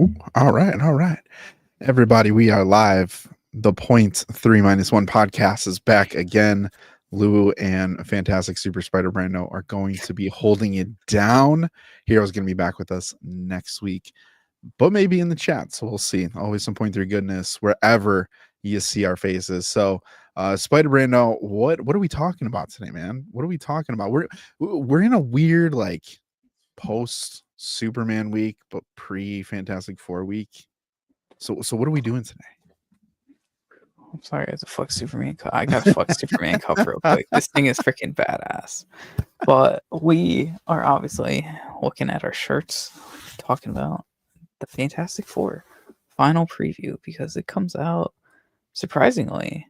Ooh, all right, all right. Everybody, we are live. The Point3-1 podcast is back again. Lou and Fantastic Super Spider Brando are going to be holding it down. Hero's going to be back with us next week, but maybe in the chat. So we'll see. Always some Point3 goodness wherever you see our faces. So, Spider Brando, what are we talking about today, man? What are we talking about? We're in a weird post Superman week, but pre Fantastic Four week. So what are we doing today? I'm sorry, I have to fuck Superman Cup. I gotta fuck Superman Cup real quick. This thing is freaking badass. But we are obviously looking at our shirts, talking about the Fantastic Four final preview because it comes out surprisingly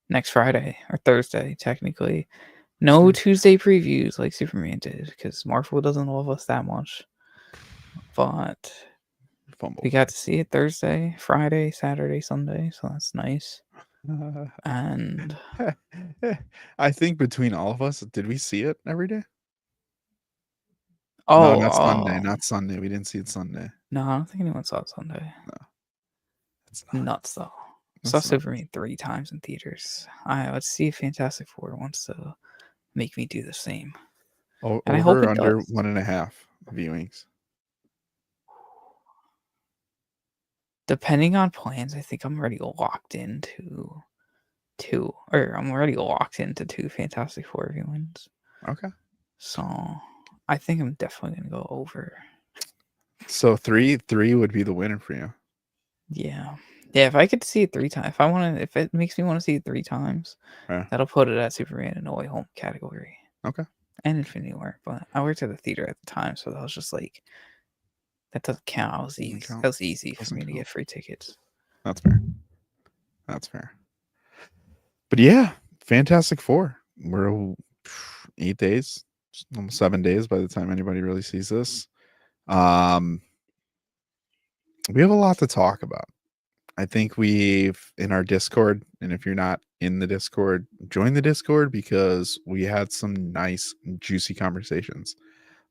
next Friday or Thursday, technically. No Tuesday previews like Superman did because Marvel doesn't love us that much. But we got to see it Thursday, Friday, Saturday, Sunday, so that's nice. And I think between all of us, did we see it every day? No, not Sunday. Not Sunday. We didn't see it Sunday. No, I don't think anyone saw it Sunday. No, it's nuts though. Saw Superman 3 times in theaters. Let's see if Fantastic Four wants to make me do the same. And I hope it under does. 1.5 viewings. Depending on plans, I think I'm already locked into two Fantastic Four viewings. Okay. So I think I'm definitely gonna go over. So three would be the winner for you. Yeah. Yeah, if I could see it 3 times, if it makes me want to see it 3 times, that'll put it at Superman and No Way Home category. Okay. And Infinity War, but I worked at the theater at the time, so that was just like, that doesn't count. That was easy for me to get free tickets. That's fair. But yeah, Fantastic Four. We're 8 days, almost 7 days by the time anybody really sees this. We have a lot to talk about. I think we've in our Discord, and if you're not in the Discord, join the Discord because we had some nice, juicy conversations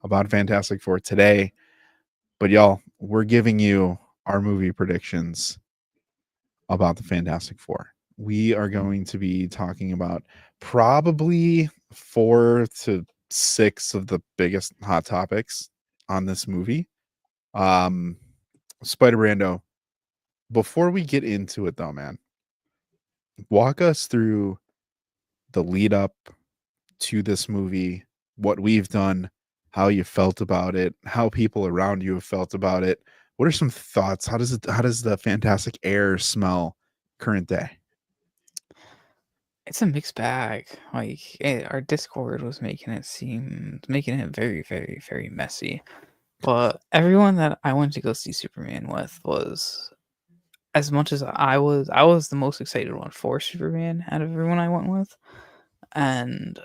about Fantastic Four today. But y'all, we're giving you our movie predictions about the Fantastic Four. We are going to be talking about probably 4 to 6 of the biggest hot topics on this movie. Spider Brando, before we get into it though, man, walk us through the lead up to this movie, what we've done, how you felt about it, how people around you have felt about it. What are some thoughts? How does the Fantastic air smell current day? It's a mixed bag. Our Discord was making it very, very, very messy. But everyone that I went to go see Superman with was, as much as I was the most excited one for Superman out of everyone I went with. And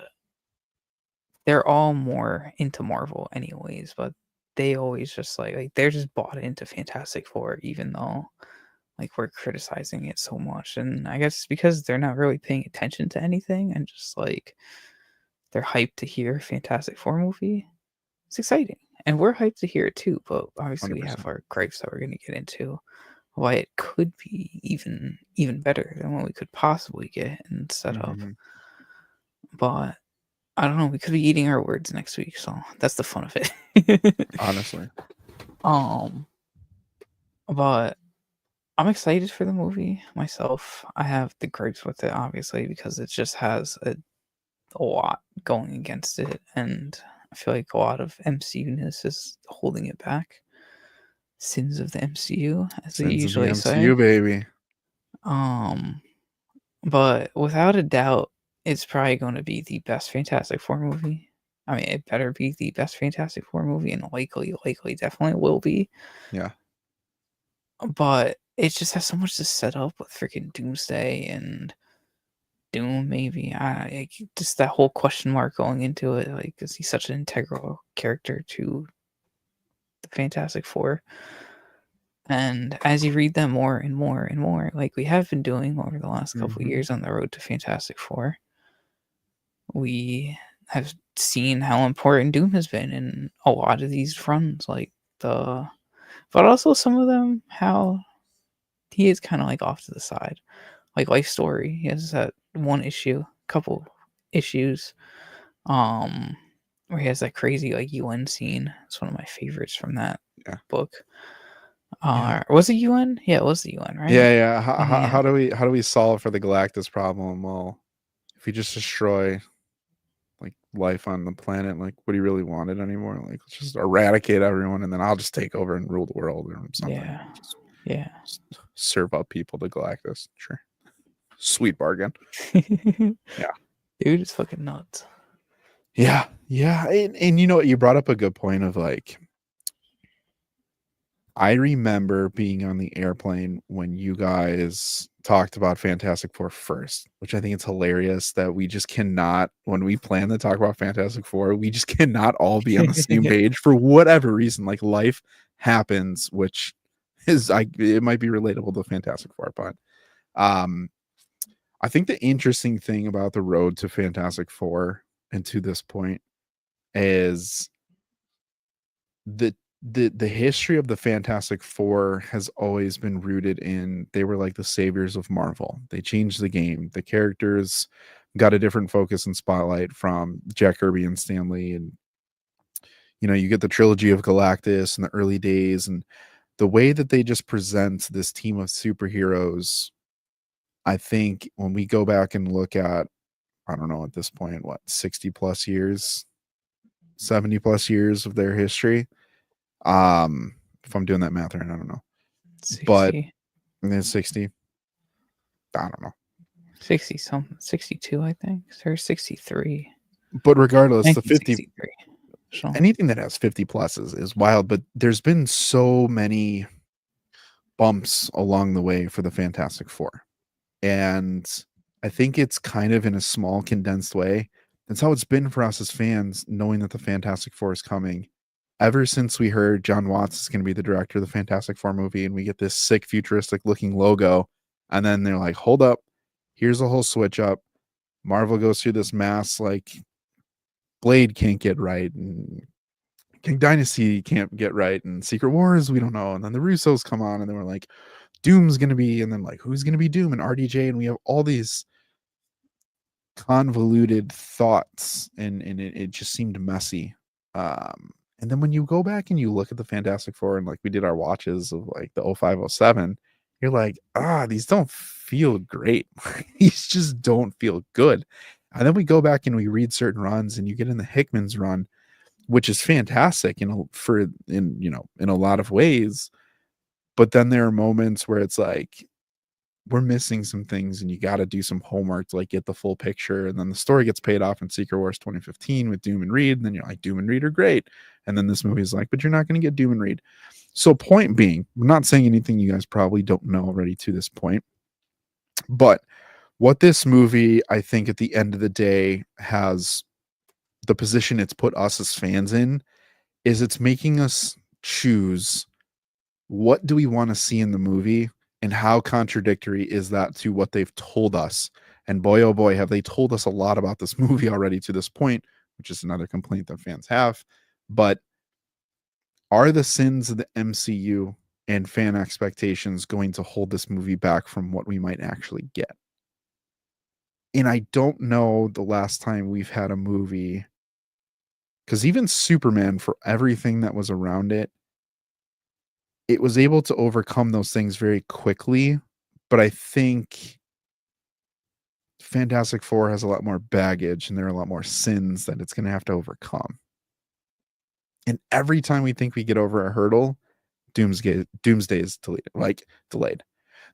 they're all more into Marvel anyways, but they always just like they're just bought into Fantastic Four, even though we're criticizing it so much. And I guess because they're not really paying attention to anything and just they're hyped to hear Fantastic Four movie. It's exciting. And we're hyped to hear it too, but obviously 100%. We have our gripes that we're going to get into why it could be even better than what we could possibly get and set up. But I don't know, we could be eating our words next week, so that's the fun of it. Honestly. But I'm excited for the movie myself. I have the gripes with it, obviously, because it just has a lot going against it, and I feel like a lot of MCU-ness is holding it back. Sins of the MCU, as they usually say. MCU, baby. But without a doubt, it's probably going to be the best Fantastic Four movie. I mean, it better be the best Fantastic Four movie, and likely definitely will be. Yeah. But it just has so much to set up with freaking Doomsday and Doom, maybe. Just that whole question mark going into it. Is he such an integral character to the Fantastic Four? And as you read them more and more and more, like we have been doing over the last couple of years on the road to Fantastic Four, we have seen how important Doom has been in a lot of these runs, like the But also some of them, how he is kind of like off to the side. Like Life Story, he has that one issue, couple issues, where he has that crazy like UN scene. It's one of my favorites from that Yeah. book. Yeah. Was it UN? Yeah, it was the UN, right? Yeah. Yeah. How do we solve for the Galactus problem? Well, if we just destroy like life on the planet, like what do you really want it anymore? Like let's just eradicate everyone, and then I'll just take over and rule the world or something. Yeah. Just serve up people to Galactus. Sure, sweet bargain. Yeah. Dude, it's fucking nuts. Yeah, and you know what? You brought up a good point of like, I remember being on the airplane when you guys talked about Fantastic Four first, which I think it's hilarious that we just cannot, when we plan to talk about Fantastic Four, we just cannot all be on the same page for whatever reason. Like life happens, which is it might be relatable to Fantastic Four, but I think the interesting thing about the road to Fantastic Four and to this point is the history of the Fantastic Four has always been rooted in they were like the saviors of Marvel. They changed the game. The characters got a different focus and spotlight from Jack Kirby and Stan Lee, and you know, you get the trilogy of Galactus in the early days, and the way that they just present this team of superheroes. I think when we go back and look at, I don't know at this point, what, 60 plus years, 70 plus years of their history. If I'm doing that math right, I don't know. 60. But then 60. I don't know. 60 something, 62, I think. Or 63. But regardless, the 50, So. anything that has 50 plus is wild. But there's been so many bumps along the way for the Fantastic Four. And I think it's kind of in a small, condensed way. That's how it's been for us as fans, knowing that the Fantastic Four is coming. Ever since we heard John Watts is going to be the director of the Fantastic Four movie, and we get this sick, futuristic looking logo, and then they're like, hold up, here's a whole switch up. Marvel goes through this mass, like, Blade can't get right, and King Dynasty can't get right, and Secret Wars, we don't know. And then the Russos come on, and then we're like, Doom's going to be, and then like, who's going to be Doom and RDJ? And we have all these convoluted thoughts, and it just seemed messy. And then when you go back and you look at the Fantastic Four, and like we did our watches of like the 0507, you're like, these don't feel great. These just don't feel good. And then we go back and we read certain runs, and you get in the Hickman's run, which is fantastic, you know, in a lot of ways. But then there are moments where it's like, we're missing some things, and you got to do some homework to like get the full picture. And then the story gets paid off in Secret Wars 2015 with Doom and Reed. And then you're like, Doom and Reed are great. And then this movie is like, but you're not going to get Doom and Reed. So point being, I'm not saying anything you guys probably don't know already to this point, but what this movie, I think at the end of the day, has the position it's put us as fans in is it's making us choose what do we want to see in the movie, and how contradictory is that to what they've told us. And boy, oh boy, have they told us a lot about this movie already to this point, which is another complaint that fans have. But are the sins of the MCU and fan expectations going to hold this movie back from what we might actually get? And I don't know the last time we've had a movie, because even Superman, for everything that was around it, it was able to overcome those things very quickly. But I think Fantastic Four has a lot more baggage, and there are a lot more sins that it's going to have to overcome. And every time we think we get over a hurdle, Doomsday is delayed.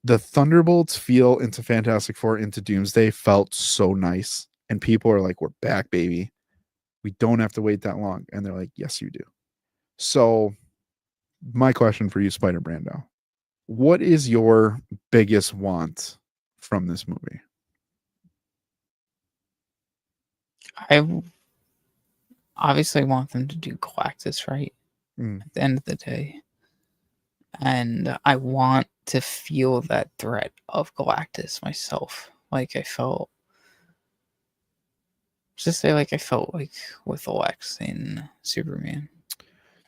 The Thunderbolts feel into Fantastic Four into Doomsday felt so nice. And people are like, we're back, baby. We don't have to wait that long. And they're like, yes, you do. So my question for you, Spider Brando, what is your biggest want from this movie? I obviously want them to do Galactus right at the end of the day. And I want to feel that threat of Galactus myself. Like I felt, just say like I felt like with Lex in Superman.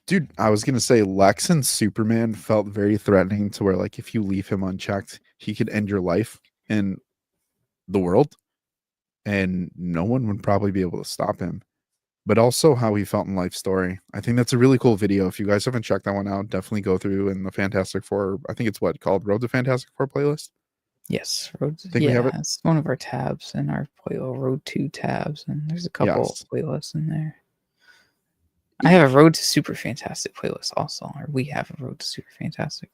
Dude, I was gonna say Lex and Superman felt very threatening to where like if you leave him unchecked, he could end your life in the world and no one would probably be able to stop him. But also how he felt in Life Story. I think that's a really cool video. If you guys haven't checked that one out, definitely go through in the Fantastic Four. I think it's what called Road to Fantastic Four playlist. Yes, Think we have it. it's one of our tabs in our Road 2 tabs, and there's a couple Yes. playlists in there. I have a Road to Super Fantastic playlist also, or we have a Road to Super Fantastic,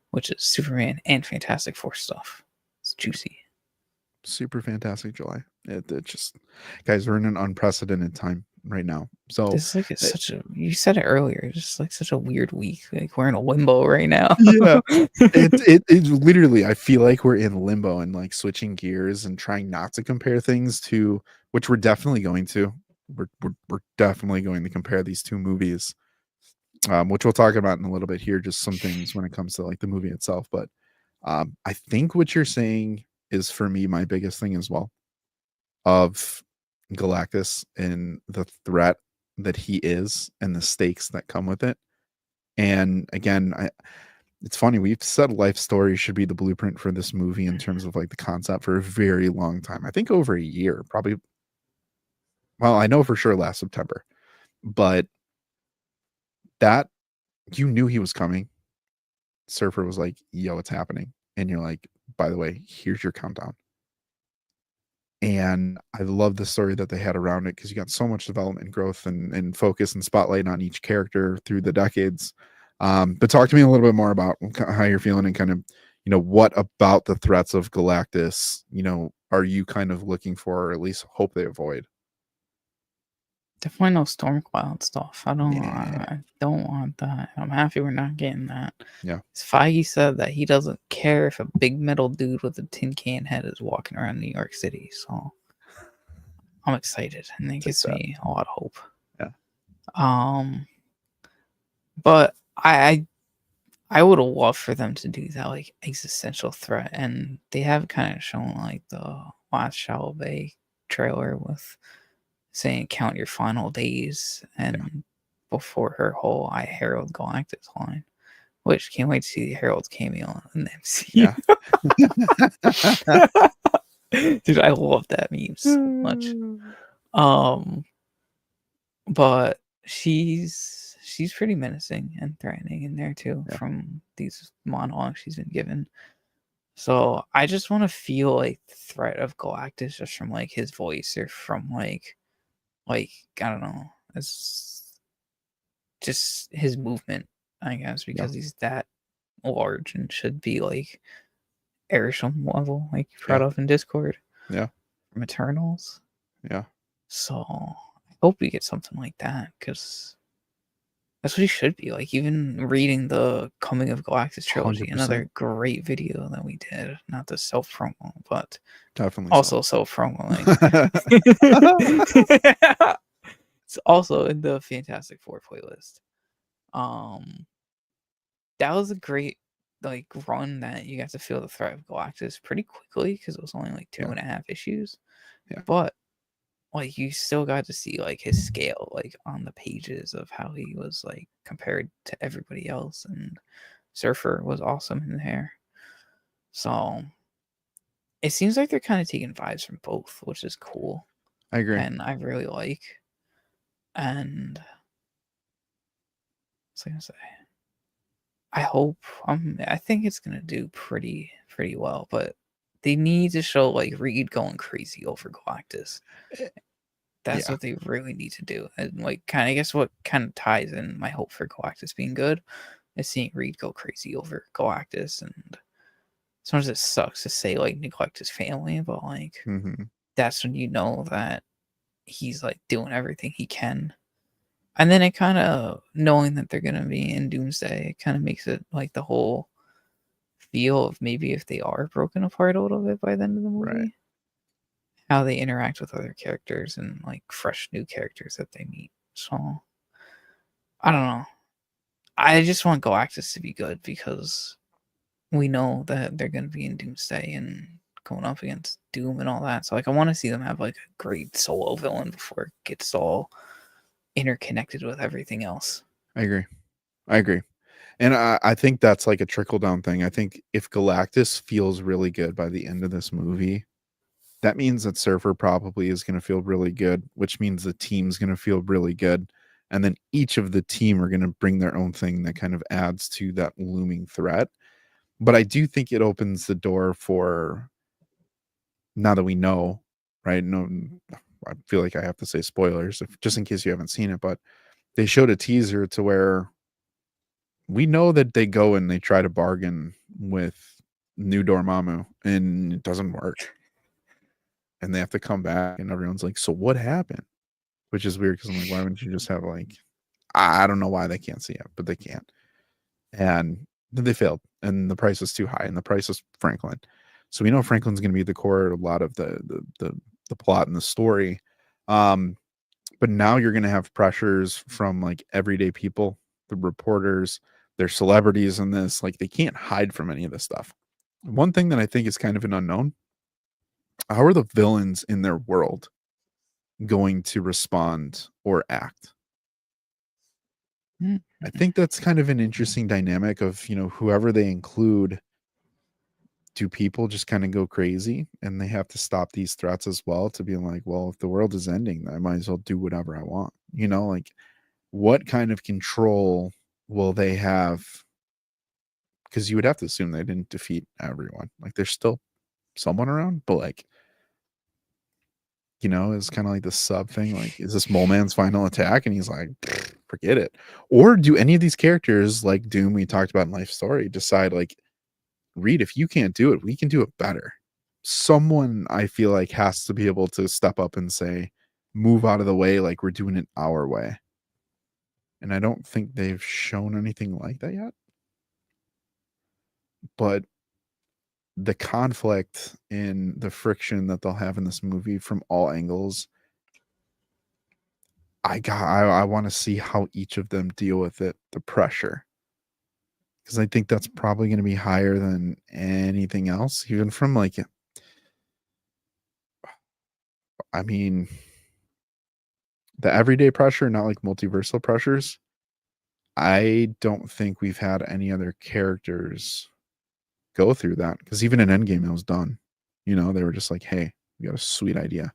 which is Superman and Fantastic Four stuff. It's juicy. Super Fantastic July. It just, guys, we're in an unprecedented time right now. So This is like such a, you said it earlier, just like such a weird week. Like we're in a limbo right now. yeah, it literally, I feel like we're in limbo and like switching gears and trying not to compare things to, which we're definitely going to. We're definitely going to compare these two movies, which we'll talk about in a little bit here. Just some things when it comes to like the movie itself, but I think what you're saying is for me my biggest thing as well of Galactus and the threat that he is and the stakes that come with it. And again, it's funny, we've said Life Story should be the blueprint for this movie in terms of like the concept for a very long time. I think over a year, probably. Well, I know for sure last September, but that you knew he was coming. Surfer was like, yo, it's happening. And you're like, by the way, here's your countdown. And I love the story that they had around it because you got so much development, growth, and focus and spotlight on each character through the decades. But talk to me a little bit more about how you're feeling and kind of, what about the threats of Galactus, are you kind of looking for, or at least hope they avoid? Definitely no storm cloud stuff. I Yeah. don't want that. I'm happy we're not getting that. Yeah. Feige said that he doesn't care if a big metal dude with a tin can head is walking around New York City. So I'm excited, and it Take gives that. me a lot of hope. Yeah. But I would have loved for them to do that like existential threat, and they have kind of shown like the last Shalabay trailer with saying count your final days, and before her whole I Herald Galactus line, which can't wait to see the Herald's cameo in the MCU. Yeah. Dude, I love that meme so much. But she's pretty menacing and threatening in there too, from these monologues she's been given. So I just want to feel like the threat of Galactus just from like his voice, or from like I don't know, it's just his movement, I guess, because he's that large and should be like Airsham level, like you brought up in Discord. Yeah. From Eternals. Yeah. So I hope we get something like that, because that's what he should be. Like, even reading the Coming of Galactus trilogy, 100%. another great video that we did. Not the self promo, but Definitely also self promo. It's also in the Fantastic Four playlist. That was a great like run that you got to feel the threat of Galactus pretty quickly, because it was only like 2.5 issues. Yeah. But like you still got to see like his scale, like on the pages of how he was like compared to everybody else, and Surfer was awesome in there. So it seems like they're kind of taking vibes from both, which is cool. I agree. And I really like. And what's I gonna say? I hope I think it's gonna do pretty well, but they need to show like Reed going crazy over Galactus. That's what they really need to do. And like kind of, I guess what kind of ties in my hope for Galactus being good is seeing Reed go crazy over Galactus. And sometimes it sucks to say like neglect his family, but like that's when you know that he's like doing everything he can. And then it kind of, knowing that they're gonna be in Doomsday, it kind of makes it like the whole feel of maybe if they are broken apart a little bit by the end of the movie, how they interact with other characters and like fresh new characters that they meet. So I don't know. I just want Galactus to be good, because we know that they're going to be in Doomsday and going up against Doom and all that. So like I want to see them have like a great solo villain before it gets all interconnected with everything else. I agree. And I think that's like a trickle down thing. I think if Galactus feels really good by the end of this movie, that means that Surfer probably is going to feel really good, which means the team's going to feel really good. And then each of the team are going to bring their own thing that kind of adds to that looming threat. But I do think it opens the door for, now that we know, right? No, I feel like I have to say spoilers, just in case you haven't seen it, but they showed a teaser to where we know that they go and they try to bargain with New Dormammu and it doesn't work. And they have to come back and everyone's like, so what happened? Which is weird because I'm like, why wouldn't you just have like, I don't know why they can't see it, but they can't. And then they failed and the price was too high and the price was Franklin. So we know Franklin's going to be the core of a lot of the plot and the story. But now you're going to have pressures from like everyday people, the reporters, their celebrities in this. Like they can't hide from any of this stuff. One thing that I think is kind of an unknown: how are the villains in their world going to respond or act? I think that's kind of an interesting dynamic of, whoever they include, do people just kind of go crazy and they have to stop these threats as well to be like, well, if the world is ending, I might as well do whatever I want. Like what kind of control will they have? Because you would have to assume they didn't defeat everyone. Like there's still someone around, but like, it's kind of like the sub thing. Like, is this Mole Man's final attack? And he's like, forget it. Or do any of these characters like Doom we talked about in Life Story decide like, Reed, if you can't do it, we can do it better. Someone I feel like has to be able to step up and say, move out of the way, like we're doing it our way. And I don't think they've shown anything like that yet. But the conflict and the friction that they'll have in this movie from all angles, I want to see how each of them deal with it, the pressure. Because I think that's probably going to be higher than anything else, even from like, I mean, the everyday pressure, not like multiversal pressures. I don't think we've had any other characters go through that, because even in Endgame, it was done. They were just like, hey, we got a sweet idea.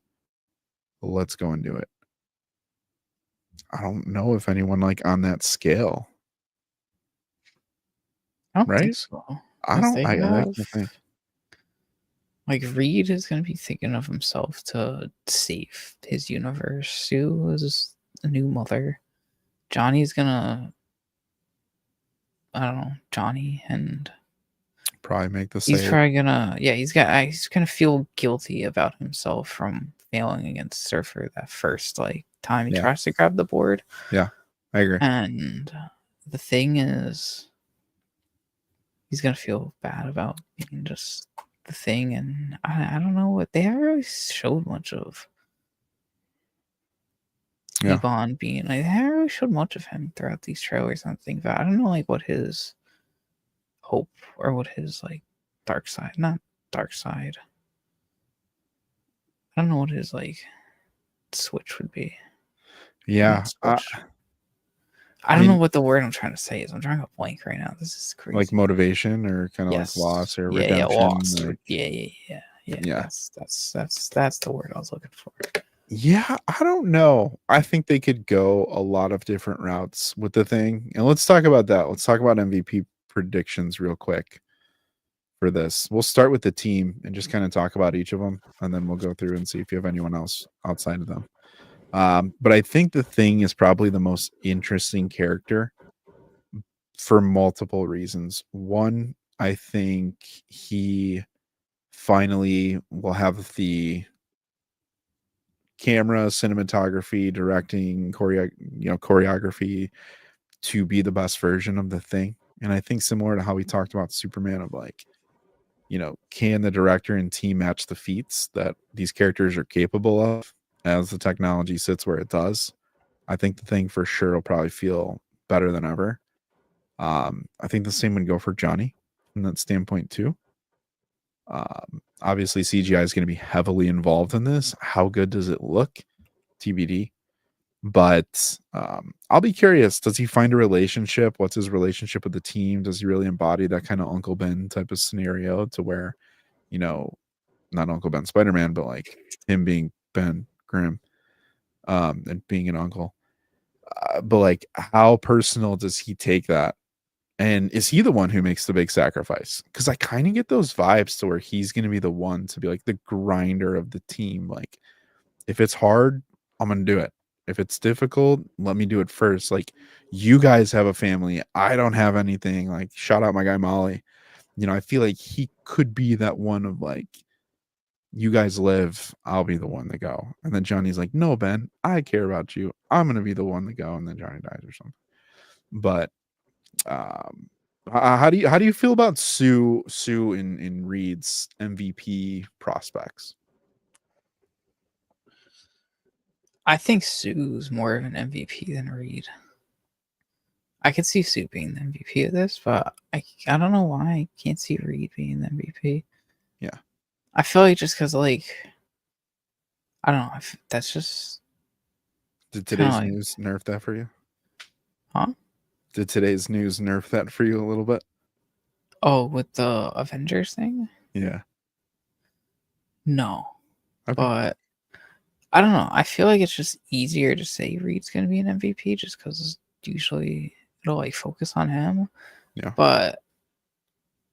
Let's go and do it. I don't know if anyone like on that scale. I don't Right? think so. I can't think. Like Reed is gonna be thinking of himself to save his universe. Sue is a new mother. Johnny's gonna, I don't know, Johnny, and Probably make the he's save. probably gonna, he's gonna feel guilty about himself from failing against Surfer that first time he tries to grab the board. Yeah, I agree. And the thing is, he's gonna feel bad about being just the thing, and I don't know what they haven't really showed much of. Ebon being like, they haven't really showed much of him throughout these trailers. I don't know what his hope or what his dark side, not dark side. I don't know what his switch would be. Yeah. I don't know what the word I'm trying to say is. I'm drawing a blank right now. This is crazy. Like motivation or kind of like loss or redemption. Yeah, loss. Yeah. That's the word I was looking for. Yeah, I don't know. I think they could go a lot of different routes with the thing. And let's talk about that. Let's talk about MVP predictions real quick for this. We'll start with the team and just kind of talk about each of them. And then we'll go through and see if you have anyone else outside of them. But I think the Thing is probably the most interesting character for multiple reasons. One, I think he finally will have the camera, cinematography, directing, choreography to be the best version of the Thing. And I think similar to how we talked about Superman, of like, can the director and team match the feats that these characters are capable of as the technology sits where it does? I think the Thing for sure will probably feel better than ever. I think the same would go for Johnny from that standpoint too. Obviously CGI is going to be heavily involved in this. How good does it look? TBD. But I'll be curious. Does he find a relationship? What's his relationship with the team? Does he really embody that kind of Uncle Ben type of scenario to where, you know, not Uncle Ben Spider-Man, but like him being Ben Grimm and being an uncle. But like, how personal does he take that? And is he the one who makes the big sacrifice? Because I kind of get those vibes to where he's going to be the one to be like the grinder of the team. Like, if it's hard, I'm going to do it. If it's difficult, let me do it first. Like, you guys have a family. I don't have anything. Like, shout out my guy Molly. I feel like he could be that one of like, you guys live, I'll be the one to go. And then Johnny's like, no, Ben, I care about you. I'm going to be the one to go. And then Johnny dies or something. But how do you feel about Sue in Reed's MVP prospects? I think Sue's more of an MVP than Reed. I could see Sue being the MVP of this, but I don't know why I can't see Reed being the MVP. Yeah. I feel like just because, like, I don't know. That's just. Did today's news nerf that for you? Huh? Did today's news nerf that for you a little bit? Oh, with the Avengers thing? Yeah. No. Okay. But I don't know. I feel like it's just easier to say Reed's going to be an MVP just because usually it'll like focus on him. Yeah. But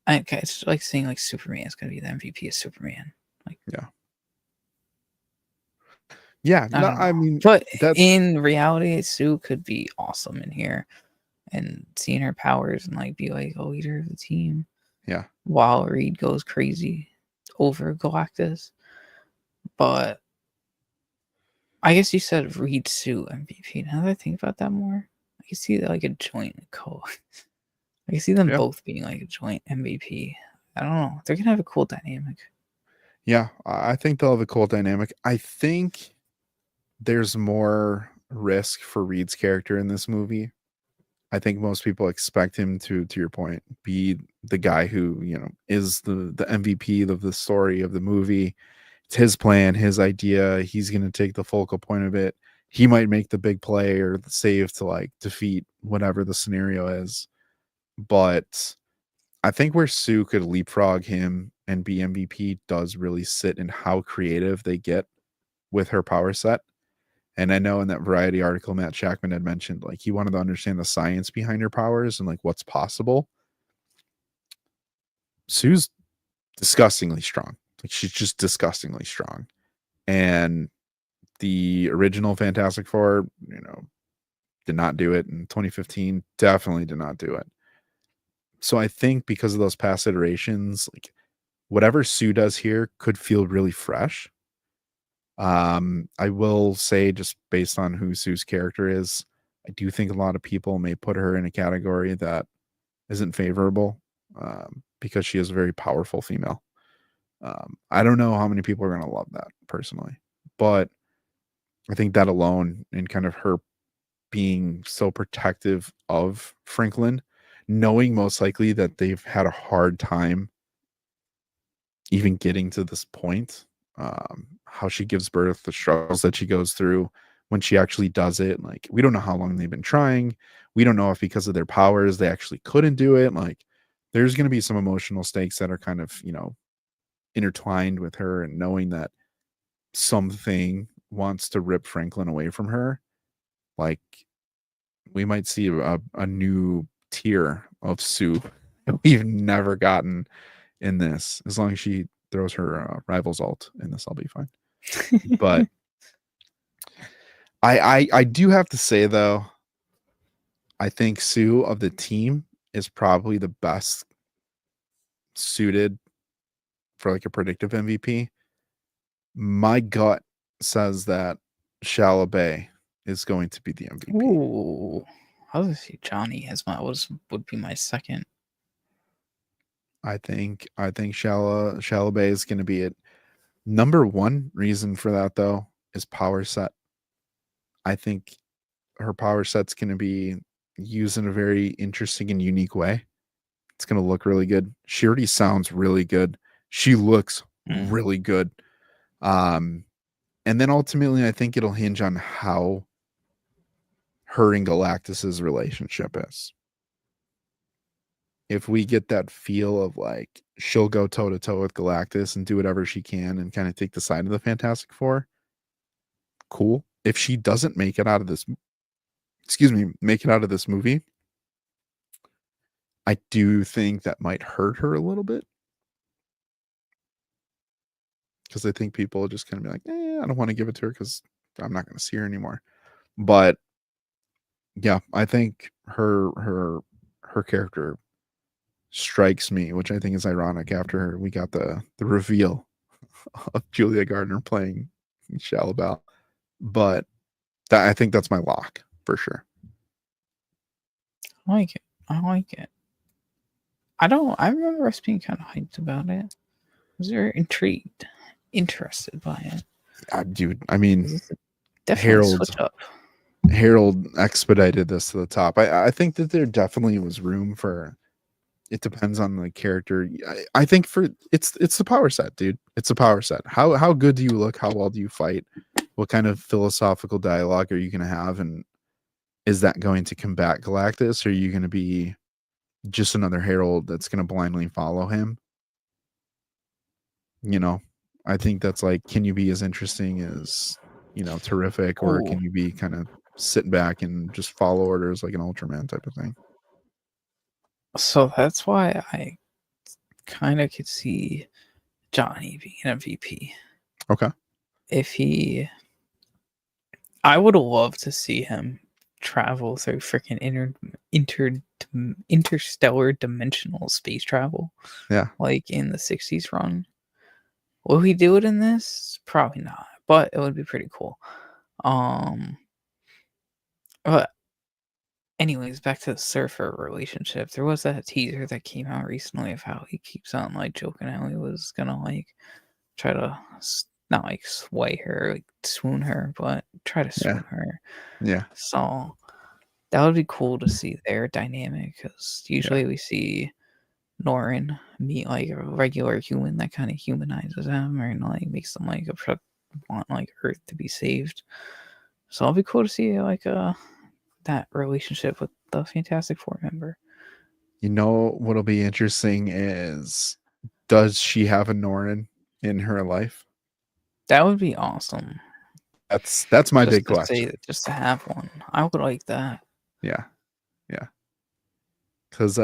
it's like saying like Superman is going to be the MVP of Superman. Like, yeah. Yeah. I mean, but in reality, Sue could be awesome in here and seeing her powers and like be like a leader of the team. Yeah. While Reed goes crazy over Galactus. But I guess you said Reed Sue MVP. Now that I think about that more, I can see like a joint I can see them both being like a joint MVP. I don't know. They're gonna have a cool dynamic. Yeah, I think they'll have a cool dynamic. I think there's more risk for Reed's character in this movie. I think most people expect him to your point, be the guy who, is the MVP of the story of the movie. It's his plan, his idea. He's going to take the focal point of it. He might make the big play or the save to like defeat whatever the scenario is. But I think where Sue could leapfrog him and be MVP does really sit in how creative they get with her power set. And I know in that Variety article, Matt Shackman had mentioned like he wanted to understand the science behind her powers and like what's possible. Sue's disgustingly strong. Like she's just disgustingly strong. And the original Fantastic Four, did not do it. In 2015, definitely did not do it. So I think because of those past iterations, like whatever Sue does here could feel really fresh. I will say, just based on who Sue's character is, I do think a lot of people may put her in a category that isn't favorable because she is a very powerful female. I don't know how many people are going to love that personally, but I think that alone and kind of her being so protective of Franklin, knowing most likely that they've had a hard time even getting to this point, how she gives birth, the struggles that she goes through when she actually does it. Like, we don't know how long they've been trying. We don't know if because of their powers, they actually couldn't do it. Like, there's going to be some emotional stakes that are kind of, intertwined with her, and knowing that something wants to rip Franklin away from her. Like, we might see a new tier of Sue that we've never gotten in this. As long as she throws her rival's ult in this, I'll be fine. But I do have to say though, I think Sue of the team is probably the best suited for like a predictive MVP. My gut says that Shalabay is going to be the MVP. Ooh, I was gonna say Johnny as would be my second. I think Shalabay is going to be it. Number one reason for that though is power set. I think her power set's going to be used in a very interesting and unique way. It's going to look really good. She already sounds really good. She looks really good. And then ultimately, I think it'll hinge on how her and Galactus's relationship is. If we get that feel of like she'll go toe to toe with Galactus and do whatever she can and kind of take the side of the Fantastic Four, cool. If she doesn't make it out of this, make it out of this movie, I do think that might hurt her a little bit. Because I think people are just kind of be like, I don't want to give it to her because I'm not going to see her anymore. But yeah, I think her character strikes me, which I think is ironic after we got the reveal of Julia Gardner playing Shalabal. But I think that's my lock for sure. I like it. I remember us being kind of hyped about it. I was very intrigued, interested by it. Dude, I mean, definitely switch up. Harold expedited this to the top. I think that there definitely was room for. It depends on the character. I think for it's the power set, dude. It's a power set. How good do you look? How well do you fight? What kind of philosophical dialogue are you going to have? And is that going to combat Galactus? Or are you going to be just another Harold that's going to blindly follow him? You know, I think that's like, can you be as interesting as, terrific, or can you be kind of sitting back and just follow orders like an Ultraman type of thing? So that's why I kind of could see Johnny being an MVP. Okay. I would love to see him travel through freaking interstellar dimensional space travel. Yeah. Like in the 60s run. Will he do it in this? Probably not, but it would be pretty cool. But anyways, back to the Surfer relationship. There was that teaser that came out recently of how he keeps on like joking how he was gonna like try to not like sway her, like swoon her, but try to swoon her. Yeah. So that would be cool to see their dynamic, because usually we see Norrin meet like a regular human that kind of humanizes him or like makes them like want like Earth to be saved. So it'll be cool to see like that relationship with the Fantastic Four member. You know what'll be interesting is, does she have a Norrin in her life? That would be awesome. That's my big question. Just to have one, I would like that. Yeah. Because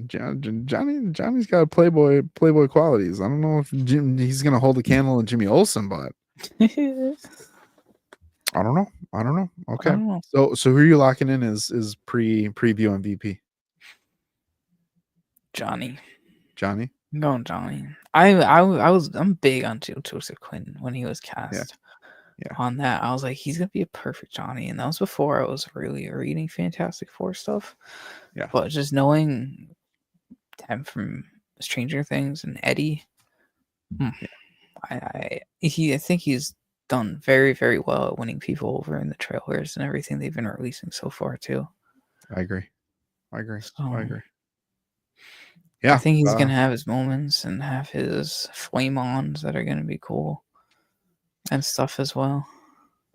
Johnny's got playboy qualities. I don't know if he's gonna hold a candle to Jimmy Olsen, but I don't know. Okay. Don't know. So who are you locking in as preview MVP? Johnny. I'm going Johnny. I'm big on Joseph Quinn when he was cast. Yeah. On that, I was like, he's gonna be a perfect Johnny, and that was before I was really reading Fantastic Four stuff. Yeah. But just knowing him from Stranger Things and Eddie, I think he's done very, very well at winning people over in the trailers and everything they've been releasing so far too. I agree. Yeah, I think he's gonna have his moments and have his flame-ons that are gonna be cool and stuff as well.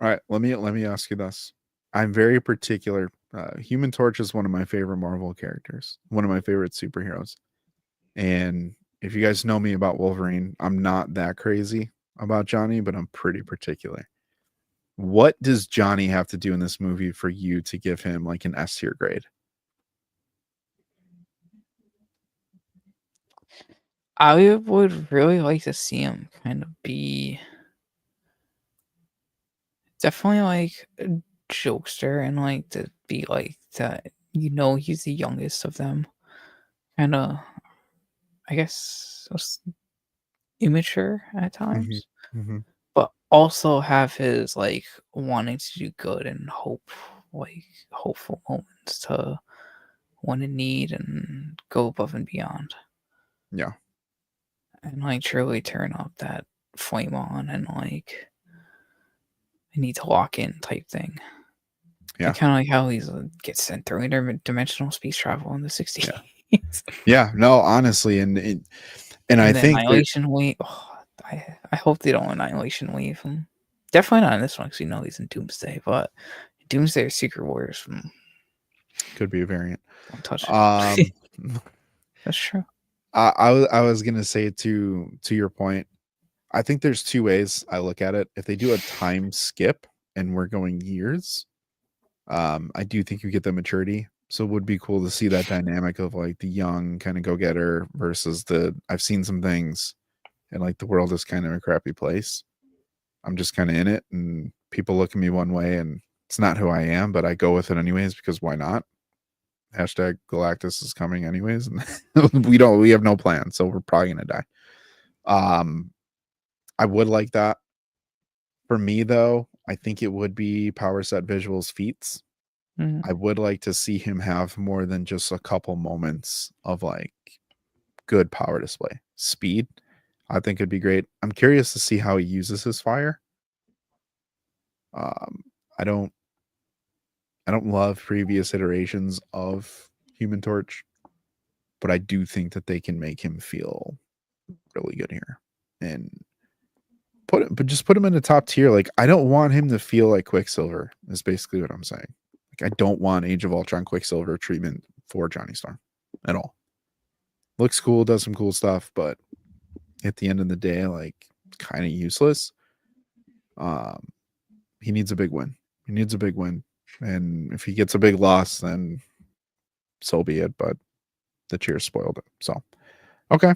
All right, let me ask you this. I'm very particular. Human Torch is one of my favorite Marvel characters, one of my favorite superheroes. And if you guys know me about Wolverine, I'm not that crazy about Johnny, but I'm pretty particular. What does Johnny have to do in this movie for you to give him like an S tier grade? I would really like to see him kind of be definitely like a jokester and like to be like that. He's the youngest of them. Kind of, I guess, immature at times, but also have his like wanting to do good and hopeful moments to want to need and go above and beyond. Yeah. And like truly turn up that flame on and like I need to lock in type thing. Yeah. Kind of like how he gets sent through interdimensional space travel in the 60s. Yeah. No, honestly, and I think Annihilation Wave. Oh, I hope they don't Annihilation Wave him. Definitely not in this one because he's in Doomsday. But in Doomsday or Secret Warriors. Could be a variant. Don't touch it. Um, That's true. I was gonna say to your point, I think there's two ways I look at it. If they do a time skip and we're going years, I do think you get the maturity. So it would be cool to see that dynamic of like the young kind of go getter versus the I've seen some things and like the world is kind of a crappy place. I'm just kind of in it and people look at me one way and it's not who I am, but I go with it anyways because why not? Hashtag Galactus is coming anyways. And we have no plan. So we're probably going to die. I would like that. For me though, I think it would be power set visuals feats. Mhm. I would like to see him have more than just a couple moments of like good power display. Speed, I think it'd be great. I'm curious to see how he uses his fire. I don't love previous iterations of Human Torch, but I do think that they can make him feel really good here. And just put him in the top tier. Like I don't want him to feel like Quicksilver, is basically what I'm saying. Like I don't want Age of Ultron Quicksilver treatment for Johnny Storm at all. Looks cool, does some cool stuff, but at the end of the day, like kind of useless. He needs a big win. He needs a big win. And if he gets a big loss, then so be it. But the cheers spoiled it. So okay.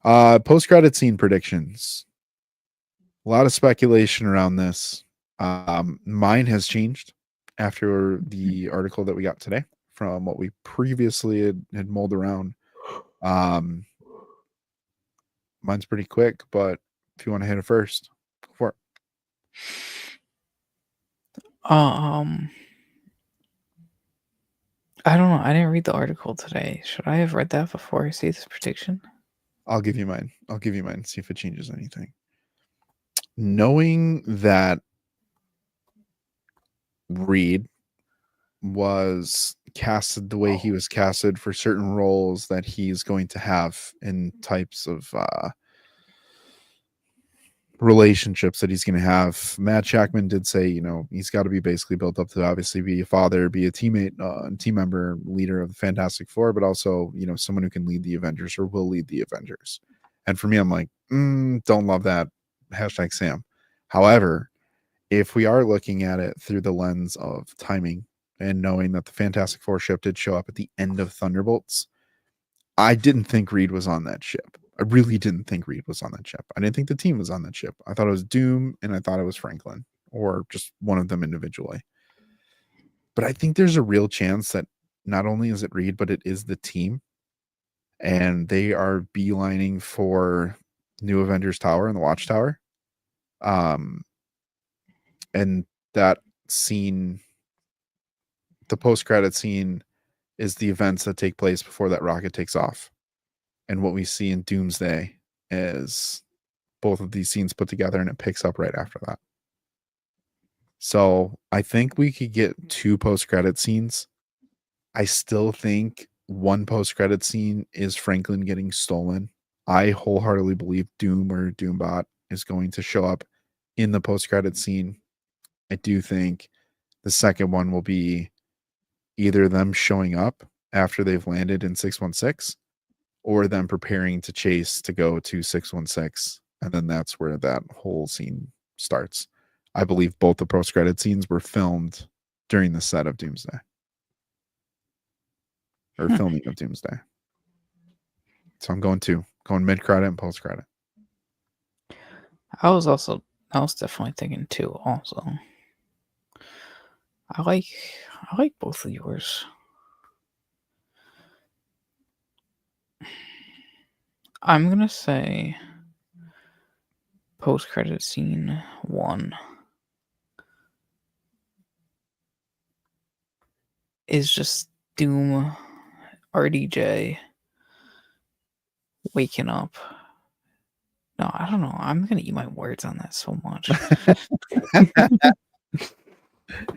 Post-credit scene predictions. A lot of speculation around this. Mine has changed after the article that we got today from what we previously had mulled around. Mine's pretty quick, but if you want to hit it first, go for it. I don't know. I didn't read the article today. Should I have read that before I see this prediction? I'll give you mine. See if it changes anything. Knowing that Reed was casted the way he was casted for certain roles that he's going to have in types of relationships that he's going to have. Matt Shackman did say, you know, he's got to be basically built up to obviously be a father, be a teammate, team member, leader of the Fantastic Four, but also, you know, someone who can lead the Avengers or will lead the Avengers. And for me, I'm like, don't love that. Hashtag Sam. However, if we are looking at it through the lens of timing and knowing that the Fantastic Four ship did show up at the end of Thunderbolts, I didn't think Reed was on that ship. I really didn't think Reed was on that ship. I didn't think the team was on that ship. I thought it was Doom and I thought it was Franklin or just one of them individually. But I think there's a real chance that not only is it Reed, but it is the team. And they are beelining for New Avengers Tower and the Watchtower. And that scene, the post-credit scene, is the events that take place before that rocket takes off. And what we see in Doomsday is both of these scenes put together and it picks up right after that. So I think we could get 2 post-credit scenes. I still think one post-credit scene is Franklin getting stolen. I wholeheartedly believe Doom or Doombot is going to show up in the post-credit scene. I do think the second one will be either them showing up after they've landed in 616 or them preparing to chase to go to 616. And then that's where that whole scene starts. I believe both the post-credit scenes were filmed during the set of Doomsday. Or filming of Doomsday. So I'm going mid-credit and post-credit. I was definitely thinking 2 also. I like both of yours. I'm gonna say post-credit scene 1 is just Doom RDJ waking up. No, I don't know. I'm gonna eat my words on that so much.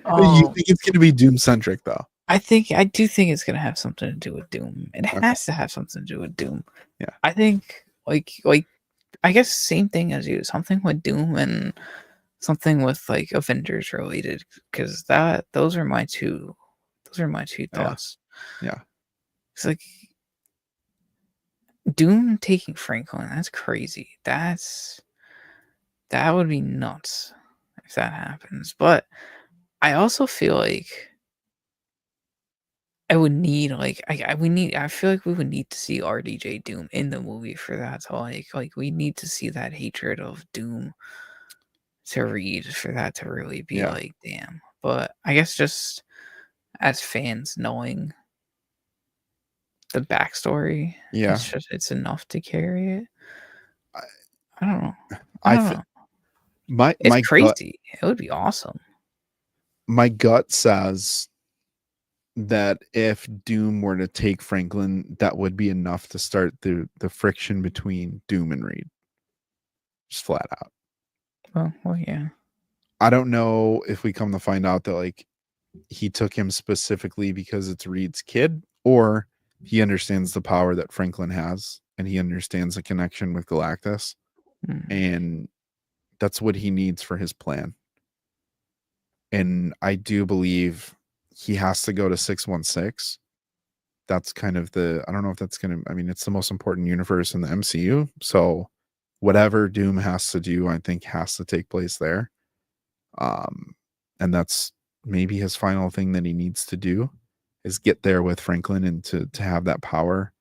You think it's gonna be Doom-centric though? I do think it's gonna have something to do with Doom. It has to have something to do with Doom. Yeah. I think like I guess same thing as you. Something with Doom and something with like Avengers related, because those are my two Yeah. thoughts. Yeah. It's like Doom taking Franklin. That's crazy. That would be nuts if that happens. But I also feel like I would need like I feel like we would need to see RDJ Doom in the movie for that to like we need to see that hatred of Doom to Reed for that to really be Yeah. like damn. But I guess just as fans knowing the backstory, Yeah. it's enough to carry it. I, I don't know. I I don't th- know. my It's my gut crazy. It would be awesome. my gut says that if Doom were to take Franklin, that would be enough to start the friction between Doom and Reed. Just flat out. Well, yeah. I don't know if we come to find out that like he took him specifically because it's Reed's kid, or he understands the power that Franklin has and he understands the connection with Galactus, Mm. and that's what he needs for his plan. And I do believe he has to go to 616. That's kind of I don't know if that's going to, I mean, it's the most important universe in the MCU. So whatever Doom has to do, I think has to take place there. And that's maybe his final thing that he needs to do is get there with Franklin and to have that power.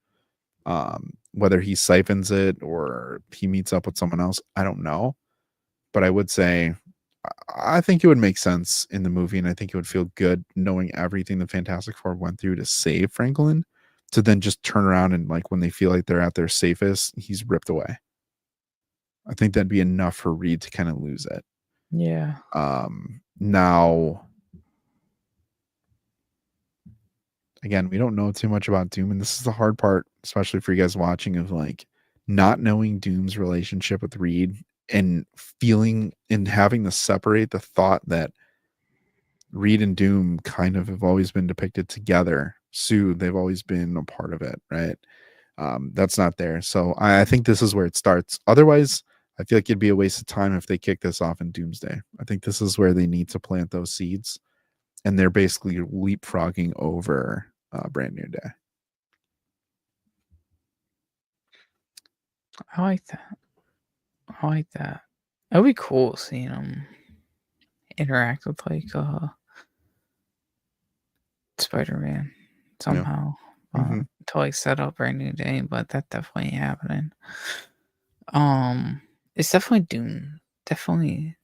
Whether he siphons it or he meets up with someone else, I don't know. But I would say I think it would make sense in the movie, and I think it would feel good knowing everything the Fantastic Four went through to save Franklin, to then just turn around and like when they feel like they're at their safest, he's ripped away. I think that'd be enough for Reed to kind of lose it. Yeah. Now, again, we don't know too much about Doom, and this is the hard part, especially for you guys watching, of like not knowing Doom's relationship with Reed and feeling and having to separate the thought that Reed and Doom kind of have always been depicted together. Sue, they've always been a part of it, right? That's not there. So I think this is where it starts. Otherwise, I feel like it'd be a waste of time if they kick this off in Doomsday. I think this is where they need to plant those seeds, and they're basically leapfrogging over Brand New Day. I like that. I like that. It would be cool seeing them interact with like Spider-Man Yeah. somehow. Mm-hmm. To like set up Brand New Day, but that definitely ain't happening. It's definitely Doom. Definitely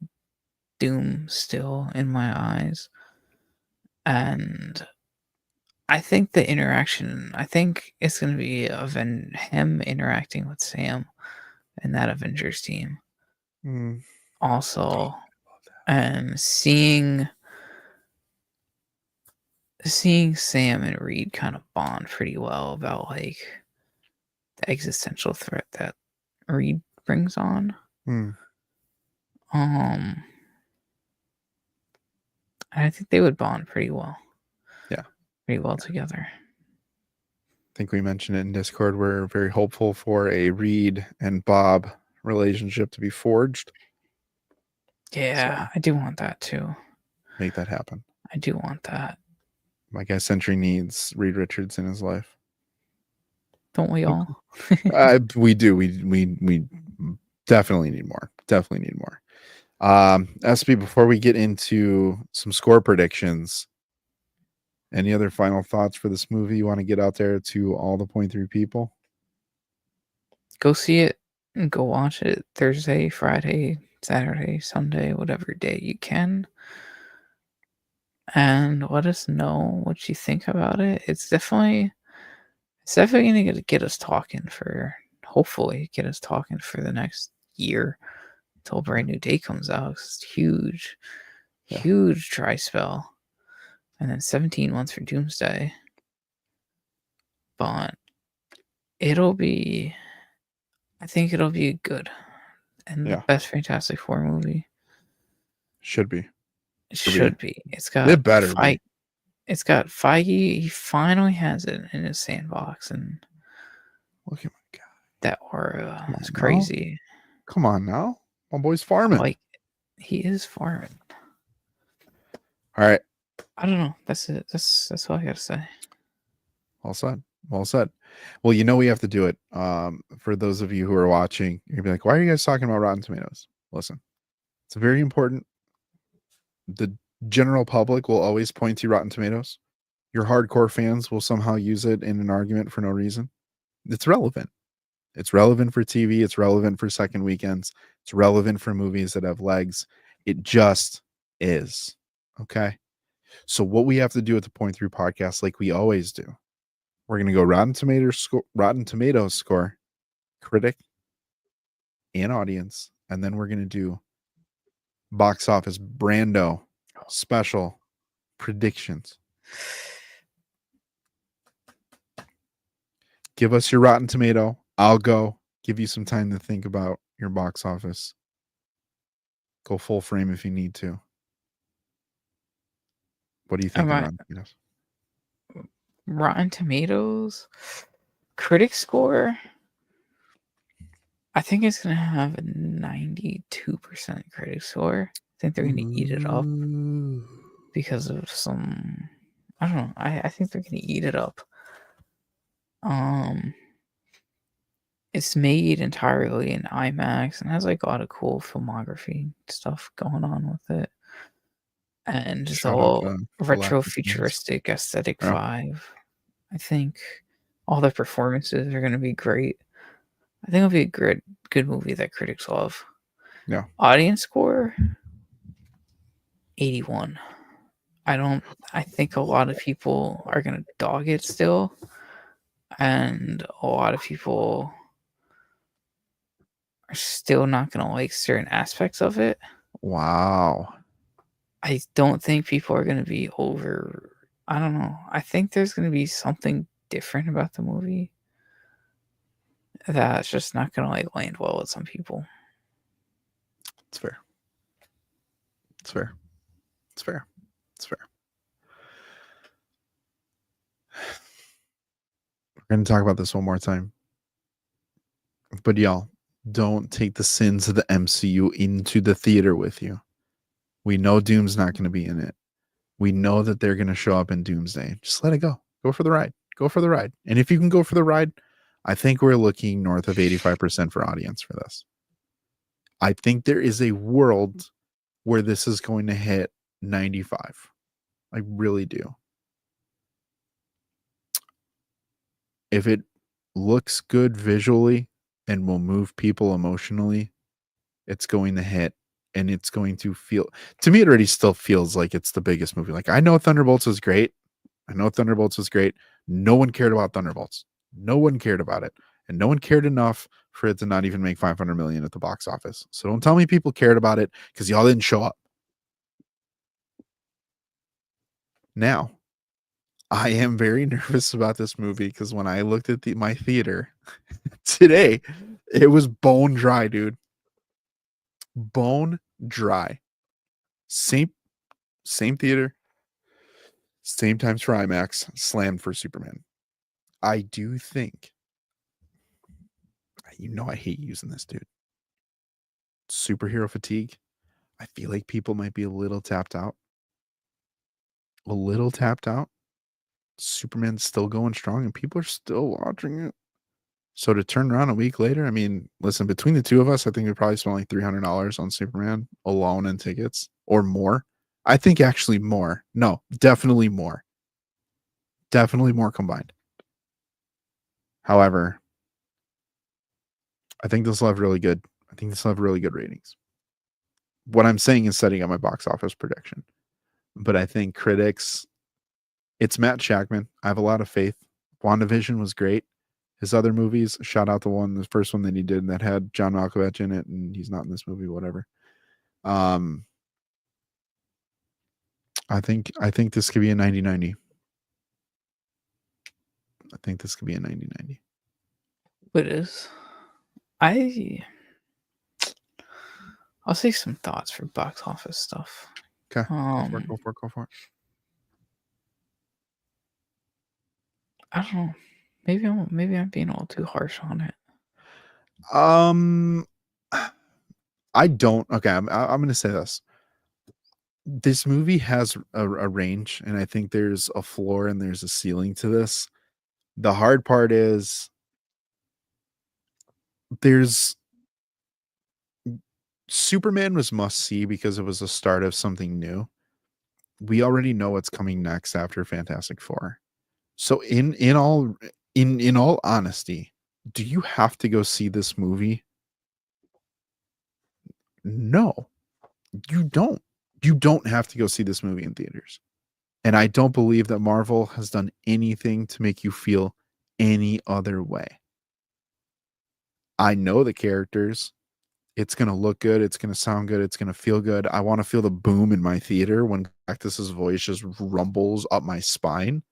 Doom still in my eyes. And I think the interaction, I think it's gonna be him interacting with Sam and that Avengers team. Also, and seeing Sam and Reed kind of bond pretty well about like the existential threat that Reed brings on. I think they would bond pretty well. Yeah. Pretty well together. I think we mentioned it in Discord. We're very hopeful for a Reed and Bob relationship to be forged. Yeah, So, I do want that too. make that happen. I do want that. My guy Sentry needs Reed Richards in his life. Don't we all? We do. We definitely need more. Definitely need more. SB, before we get into some score predictions, any other final thoughts for this movie you want to get out there to all the Point3 people? Go see it and go watch it Thursday, Friday, Saturday, Sunday, whatever day you can. And let us know what you think about it. It's definitely gonna get us talking for, hopefully get us talking for the next year until Brand New Day comes out. It's huge, huge dry spell. And then 17 months for Doomsday. But I think it'll be good. And the best Fantastic Four movie. Should be. It should be. It's got It better be. It's got Feige. He finally has it in his sandbox, and look at my guy. that aura is crazy. Come on now, my boy's farming. He is foreign. All right. I don't know. That's it. That's all I gotta say. Well said. Well said. Well, you know we have to do it. For those of you who are watching, you're gonna be like, why are you guys talking about Rotten Tomatoes? Listen, it's very important. The general public will always point to Rotten Tomatoes. Your hardcore fans will somehow use it in an argument for no reason. It's relevant. It's relevant for TV. It's relevant for second weekends. It's relevant for movies that have legs. It just is. Okay. So what we have to do at the Point3 podcast, like we always do, we're going to go Rotten Tomatoes score, critic, and audience, and then we're going to do box office Brando special predictions. Give us your Rotten Tomato. I'll go give you some time to think about your box office. Go full frame if you need to. What do you think on Rotten Tomatoes? Rotten Tomatoes critic score. I think it's gonna have a 92% critic score. I think they're gonna eat it up because of some. I don't know. I think they're gonna eat it up. It's made entirely in IMAX and has like a lot of cool filmography stuff going on with it, and just all retro futuristic aesthetic vibe. I think all the performances are gonna be great. I think it'll be a good movie that critics love. Yeah. Audience score 81. I think a lot of people are gonna dog it still. And a lot of people are still not gonna like certain aspects of it. Wow. I don't think people are gonna be I don't know. I think there's gonna be something different about the movie that's just not gonna like land well with some people. It's fair. It's fair. It's fair. It's fair. We're going to talk about this one more time. But y'all, don't take the sins of the MCU into the theater with you. We know Doom's not going to be in it. We know that they're going to show up in Doomsday. Just let it go. Go for the ride. Go for the ride. And if you can go for the ride, I think we're looking north of 85% for audience for this. I think there is a world where this is going to hit 95. I really do. If it looks good visually and will move people emotionally, it's going to hit, and it's going to feel, to me, it already still feels like it's the biggest movie. Like, I know Thunderbolts was great. No one cared about Thunderbolts. No one cared about it. And no one cared enough for it to not even make 500 million at the box office. So don't tell me people cared about it because y'all didn't show up. Now, I am very nervous about this movie because when I looked at my theater today, it was bone dry, dude. Bone dry. Same theater, same times for IMAX, slammed for Superman. I do think, I hate using this, dude. Superhero fatigue. I feel like people might be a little tapped out. Superman's still going strong and people are still watching it. So to turn around a week later, I mean, listen, between the two of us, I think we probably spent like $300 on Superman alone in tickets or more. I think actually more. No, definitely more. Definitely more combined. However, I think this will have really good ratings. What I'm saying is setting up my box office prediction. But I think critics, it's Matt Shakman. I have a lot of faith. WandaVision was great. His other movies, shout out the first one that he did that had John Malkovich in it, and he's not in this movie, whatever. I think this could be a 90-90. I think this could be a 90-90. It is. I'll say some thoughts for box office stuff. Okay. Go for it. I don't know. Maybe I'm being a little too harsh on it. I don't. Okay, I'm going to say this. This movie has a range, and I think there's a floor and there's a ceiling to this. The hard part is there's Superman was must see because it was the start of something new. We already know what's coming next after Fantastic Four. So in all honesty, do you have to go see this movie? No, you don't. You don't have to go see this movie in theaters. And I don't believe that Marvel has done anything to make you feel any other way. I know the characters. It's going to look good. It's going to sound good. It's going to feel good. I want to feel the boom in my theater when Galactus's voice just rumbles up my spine.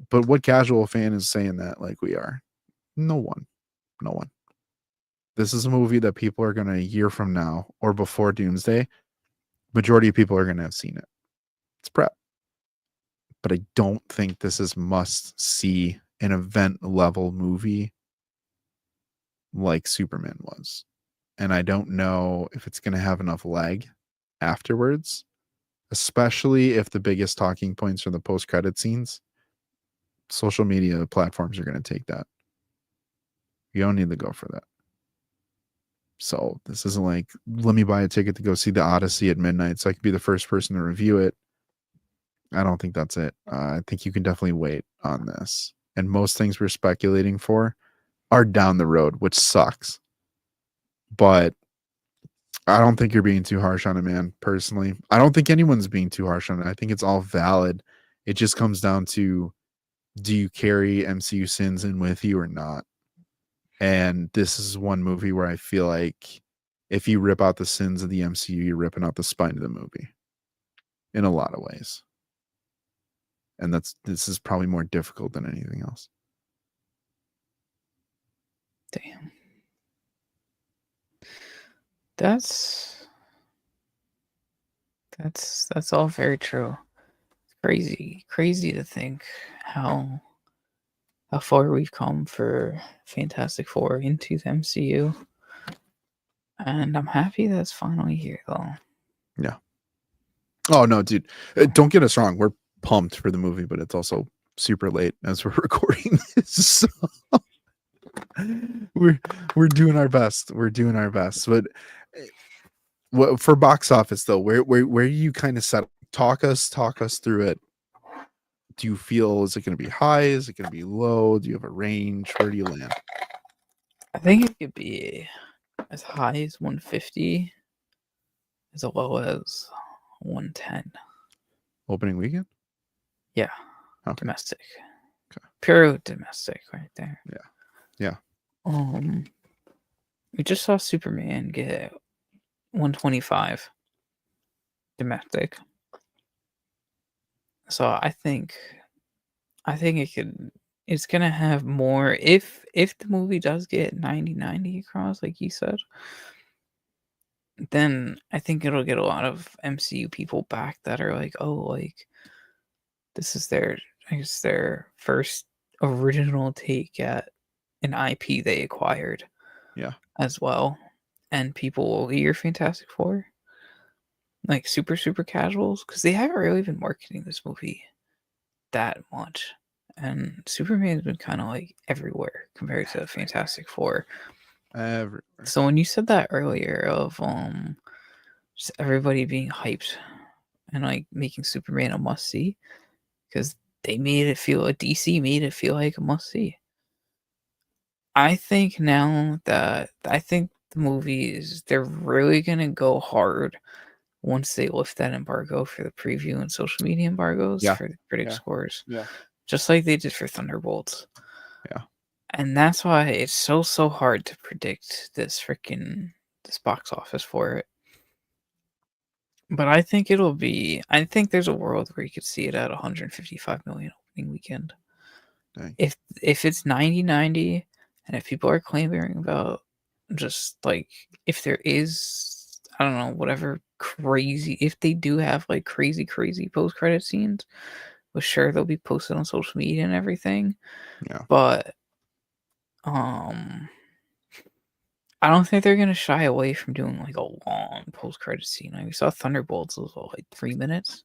But what casual fan is saying that like we are? No one. No one. This is a movie that people are going to, a year from now or before Doomsday, majority of people are going to have seen it. It's prep. But I don't think this is must see an event level movie like Superman was. And I don't know if it's going to have enough leg afterwards, especially if the biggest talking points are the post credit scenes. Social media platforms are going to take that. You don't need to go for that. So this isn't like, let me buy a ticket to go see the Odyssey at midnight so I can be the first person to review it. I don't think that's it. I think you can definitely wait on this. And most things we're speculating for are down the road, which sucks. But I don't think you're being too harsh on it, man, personally. I don't think anyone's being too harsh on it. I think it's all valid. It just comes down to, do you carry MCU sins in with you or not? And this is one movie where I feel like if you rip out the sins of the MCU, you're ripping out the spine of the movie in a lot of ways. And this is probably more difficult than anything else. Damn. That's all very true. It's crazy to think how far we've come for Fantastic Four into the MCU. And I'm happy that's finally here, though. Yeah. Oh, no, dude. Don't get us wrong. We're pumped for the movie, but it's also super late as we're recording this. So we're doing our best. We're doing our best. But for box office, though, where you kind of set, talk us through it. Do you feel, is it going to be high? Is it going to be low? Do you have a range? Where do you land? I think it could be as high as 150, as low as 110. Opening weekend? Yeah. Okay. Domestic. Okay. Pure domestic right there. Yeah. We just saw Superman get 125 domestic. So I think it's gonna have more if the movie does get 90 across, like you said, then I think it'll get a lot of MCU people back that are like, oh, like this is their first original take at an IP they acquired. Yeah. As well. And people will hear Fantastic Four. Like super casuals, because they haven't really been marketing this movie that much. And Superman's been kind of like everywhere compared to Fantastic Four. Everywhere. So when you said that earlier of just everybody being hyped and like making Superman a must see, because DC made it feel like a must see. I think now that the movies, they're really gonna go hard once they lift that embargo for the preview and social media embargoes for the critic scores. Yeah. Just like they did for Thunderbolts. Yeah. And that's why it's so hard to predict this box office for it. But I think there's a world where you could see it at 155 million opening weekend. Dang. If it's 90, and if people are clamoring about just like, if there is, I don't know, whatever crazy, if they do have like crazy post-credit scenes, well, sure, they'll be posted on social media and everything. Yeah. But I don't think they're gonna shy away from doing like a long post-credit scene. Like we saw Thunderbolts was like 3 minutes.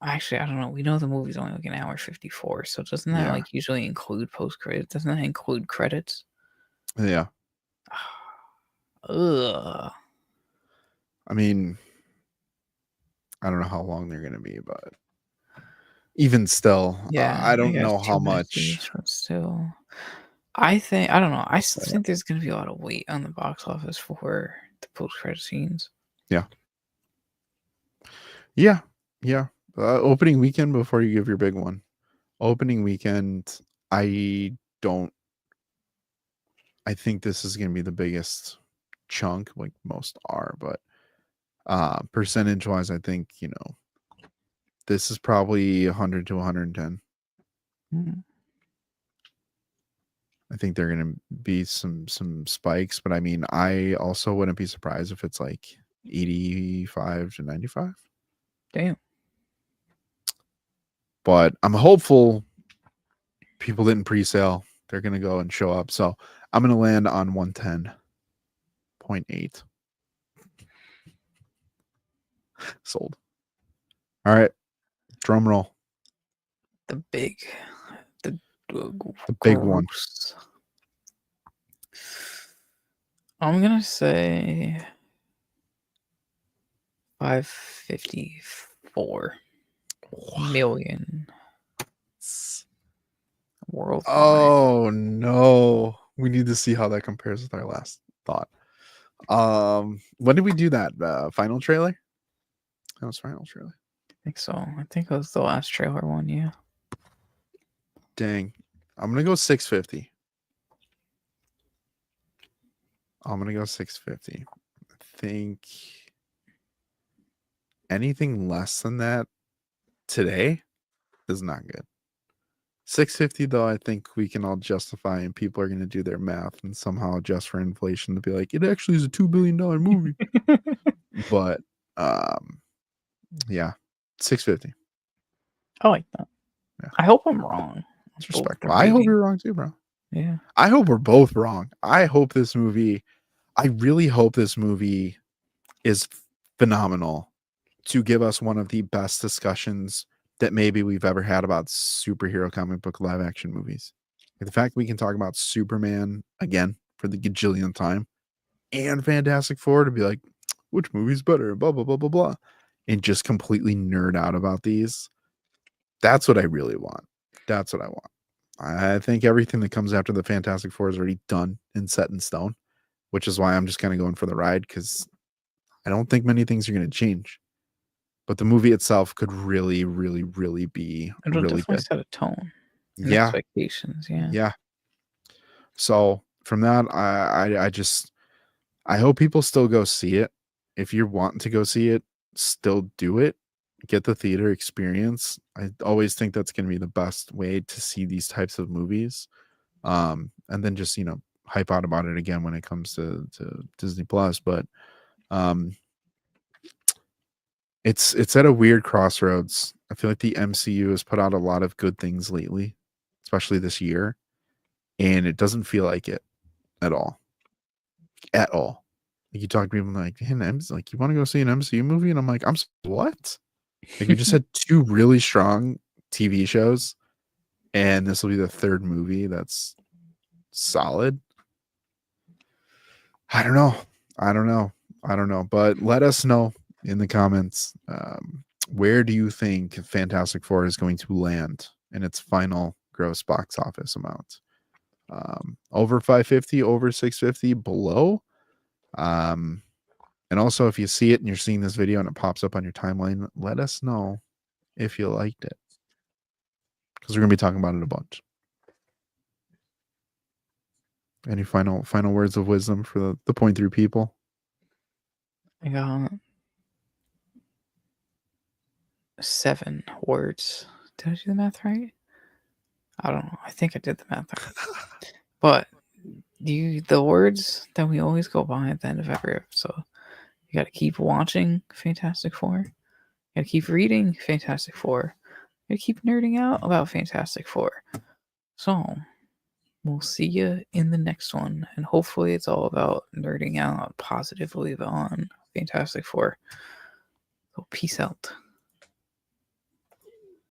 Actually, I don't know. We know the movie's only like an hour 54, so doesn't that Yeah. like usually include post-credits? Doesn't that include credits? Yeah. Ugh. I mean, I don't know how long they're gonna be, but even still, Yeah, I I don't guess know 2 how minutes much. each, but still. I don't know. I still think there's gonna be a lot of weight on the box office for the post-credit scenes. Yeah. Yeah. Yeah. Opening weekend before you give your big one. Opening weekend, I don't. I think this is going to be the biggest chunk, like most are, but percentage wise, I think this is probably 100 to 110. Mm. I think there are going to be some spikes, but I mean, I also wouldn't be surprised if it's like 85 to 95. Damn. But I'm hopeful people didn't pre-sale. They're going to go and show up. So I'm going to land on 110.8. Sold. All right. Drum roll. The big, the The big one. gross. I'm gonna say 554 million worldwide. Oh no. We need to see how that compares with our last thought. When did we do that? Final trailer? That was final trailer. I think so. I think it was the last trailer one, yeah. Dang. I'm gonna go 650. I'm gonna go 650. I think anything less than that today is not good. 650 though, I think we can all justify, and people are gonna do their math and somehow adjust for inflation to be like, it actually is a $2 billion movie. But yeah, 650. I like that. Yeah. I hope I'm wrong. It's respectful. I hope you're wrong too, bro. Yeah. I hope we're both wrong. I really hope this movie is phenomenal to give us one of the best discussions that maybe we've ever had about superhero comic book live action movies. Like the fact we can talk about Superman again for the gajillionth time and Fantastic Four to be like, which movie's better? Blah, blah, blah, blah, blah. And just completely nerd out about these. That's what I really want. That's what I want. I think everything that comes after the Fantastic Four is already done and set in stone, which is why I'm just kind of going for the ride because I don't think many things are going to change. But the movie itself could really, really, really be It'll really definitely good. set a tone and Yeah. expectations. Yeah. Yeah. So from that, I hope people still go see it. If you're wanting to go see it, still do it. Get the theater experience. I always think that's going to be the best way to see these types of movies. And then just, hype out about it again when it comes to Disney Plus. But it's at a weird crossroads. I feel like the MCU has put out a lot of good things lately, especially this year, and it doesn't feel like it at all. At all. Like you talk to people like, hey, like, you want to go see an MCU movie? And I'm like, what? Like we just had 2 really strong TV shows, and this will be the 3rd movie that's solid. I don't know. But let us know in the comments. Where do you think Fantastic Four is going to land in its final gross box office amount? Over 550, over 650, below? And also, if you see it and you're seeing this video and it pops up on your timeline, let us know if you liked it. Because we're going to be talking about it a bunch. Any final words of wisdom for the Point3 people? I got 7 words. Did I do the math right? I don't know. I think I did the math right. But the words that we always go by at the end of every episode. You got to keep watching Fantastic Four. You got to keep reading Fantastic Four. You got to keep nerding out about Fantastic Four. So, we'll see you in the next one. And hopefully it's all about nerding out positively on Fantastic Four. So peace out.